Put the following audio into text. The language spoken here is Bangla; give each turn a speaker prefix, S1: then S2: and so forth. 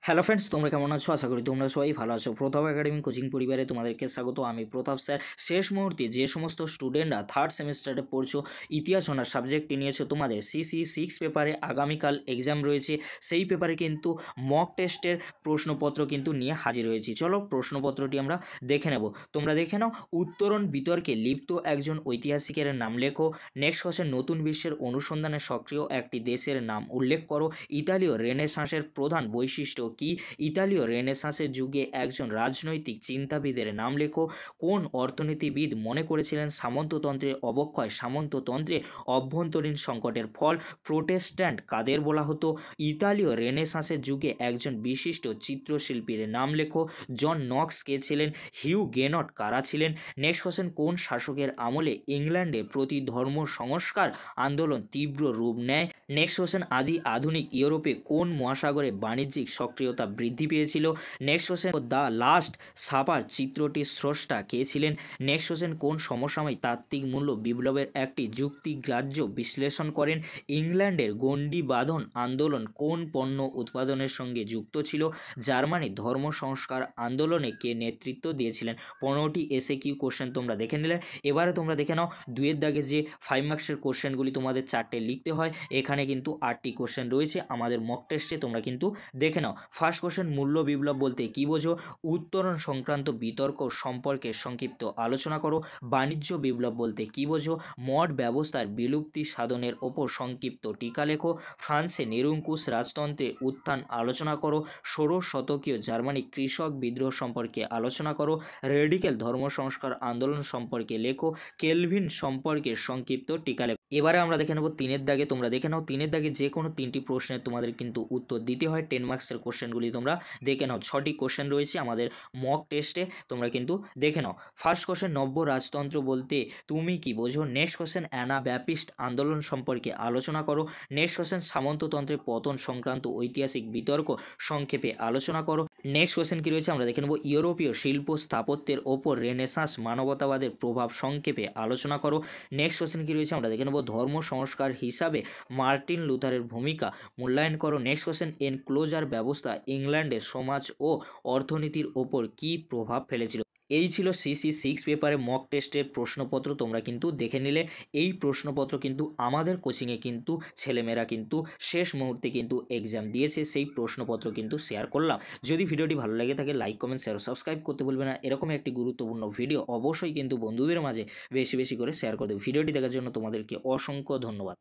S1: হ্যালো ফ্রেন্ডস, তোমরা কেমন আছো? আশা করি তোমরা সবাই ভালো আছো। প্রতাপ একাডেমি কোচিং পরিবারে তোমাদেরকে স্বাগত। আমি প্রতাপ স্যার। শেষ মুহূর্তে যে সমস্ত স্টুডেন্টরা থার্ড সেমিস্টারে পড়ছো, ইতিহাস অনার্স সাবজেক্টটি নিয়েছো, তোমাদের সিসি 6 পেপারে আগামীকাল এক্সাম রয়েছে। সেই পেপারে কিন্তু মক টেস্টের প্রশ্নপত্র কিন্তু নিয়ে হাজির হয়েছি। চলো প্রশ্নপত্রটি আমরা দেখে নেব। তোমরা দেখে নাও। উত্তরণ বিতর্কে লিপ্ত একজন ঐতিহাসিকের নাম লেখো। নেক্সট কোশ্চেন, নতুন বিশ্বের অনুসন্ধানে সক্রিয় একটি দেশের নাম উল্লেখ করো। ইতালীয় রেনেসাঁসের প্রধান বৈশিষ্ট্য কি? ইতালীয় রেনেসাঁসের যুগে একজন রাজনৈতিক চিন্তাবিদের নাম লেখো। কোন অর্থনীতিবিদ মনে করেছিলেন সামন্ততন্ত্রের অবক্ষয় সামন্ততন্ত্রের অভ্যন্তরীণ সংকটের ফল? প্রোটেস্ট্যান্ট কাদের বলা হতো? ইতালীয় রেনেসাঁসের যুগে একজন বিশিষ্ট চিত্রশিল্পীর নাম লেখো। জন নক্স কে ছিলেন? হিউ গেনট কারা ছিলেন? নেক্সট কোশ্চেন, কোন শাসকের আমলে ইংল্যান্ডে প্রতি ধর্ম সংস্কার আন্দোলন তীব্র রূপ নেয়? নেক্সট কোশ্চেন, আদি আধুনিক ইউরোপে কোন মহাসাগরে বাণিজ্যিক সক্রিয়তা বৃদ্ধি পেয়েছিল? Next question, the last supper চিত্রটির স্রষ্টা কে ছিলেন? নেক্সট কোশ্চেন, কোন সমসাময়িক তাত্ত্বিক মূল্য বিপ্লবের একটি যুক্তিগ্রাহ্য বিশ্লেষণ করেন? ইংল্যান্ডের গণ্ডি বাঁধন আন্দোলন কোন পণ্য উৎপাদনের সঙ্গে যুক্ত ছিল? জার্মানি ধর্ম সংস্কার আন্দোলনে কে নেতৃত্ব দিয়েছিলেন? 15টি এসএকিউ কোশ্চেন তোমরা দেখে নিলে। এবারে তোমরা দেখে নাও দুয়ের দাগে যে 5 মার্কসের কোশ্চেনগুলি তোমাদের 4টে লিখতে হয়, এখানে কিন্তু 8টি কোশ্চেন রয়েছে আমাদের মক টেস্টে, তোমরা কিন্তু দেখে নাও। ফার্স্ট কোশ্চেন, মূল্য বিপ্লব বলতে কী বোঝো? উত্তরণ সংক্রান্ত বিতর্ক সম্পর্কে সংক্ষিপ্ত আলোচনা করো। বাণিজ্য বিপ্লব বলতে কী বোঝো? মড ব্যবস্থার বিলুপ্তি সাধনের ওপর সংক্ষিপ্ত টিকা লেখো। ফ্রান্সে নিরঙ্কুশ রাজতন্ত্রের উত্থান আলোচনা করো। ষোড়শ শতকীয় জার্মানি কৃষক বিদ্রোহ সম্পর্কে আলোচনা করো। রেডিক্যাল ধর্ম সংস্কার আন্দোলন সম্পর্কে লেখো। কেলভিন সম্পর্কে সংক্ষিপ্ত টিকা লেখো। এবারে আমরা দেখে নেব 3-এর দাগে। তোমরা দেখে নাও 3-এর দাগে যে কোনো 3টি প্রশ্নের তোমাদের কিন্তু উত্তর দিতে হয়। 10 মার্কসের কোশ্চেনগুলি তোমরা দেখে নাও। 6টি কোশ্চেন রয়েছে আমাদের মক টেস্টে, তোমরা কিন্তু দেখে নাও। ফার্স্ট কোশ্চেন, নব্য রাজতন্ত্র বলতে তুমি কি বোঝো? নেক্সট কোশ্চেন, অ্যানা ব্যাপিস্ট আন্দোলন সম্পর্কে আলোচনা করো। নেক্সট কোশ্চেন, সামন্ততন্ত্রের পতন সংক্রান্ত ঐতিহাসিক বিতর্ক সংক্ষেপে আলোচনা করো। নেক্সট কোশ্চেন কী রয়েছে আমরা দেখে নেব। ইউরোপীয় শিল্প স্থাপত্যের ওপর রেনেসাঁস মানবতাবাদের প্রভাব সংক্ষেপে আলোচনা করো। নেক্সট কোশ্চেন কী রয়েছে আমরা দেখে নেব। ধর্ম সংস্কার হিসাবে মার্টিন লুথারের ভূমিকা মূল্যায়ন করো। নেক্সট কোশ্চেন, এনক্লোজার ব্যবস্থা ইংল্যান্ডের সমাজ ও অর্থনীতির ওপর কী প্রভাব ফেলেছিল? এই ছিল সিসি 6 পেপারে মক টেস্টের প্রশ্নপত্র, তোমরা কিন্তু দেখে নিলে। এই প্রশ্নপত্র কিন্তু আমাদের কোচিংয়ে কিন্তু ছেলেমেয়েরা কিন্তু শেষ মুহূর্তে কিন্তু এক্সাম দিয়েছে, সেই প্রশ্নপত্র কিন্তু শেয়ার করলাম। যদি ভিডিওটি ভালো লাগে থাকে লাইক কমেন্ট শেয়ার সাবস্ক্রাইব করতে ভুলবে না। এরকম একটি গুরুত্বপূর্ণ ভিডিও অবশ্যই কিন্তু বন্ধুদের মাঝে বেশি বেশি করে শেয়ার করে দেবে। ভিডিওটি দেখার জন্য তোমাদেরকে অসংখ্য ধন্যবাদ।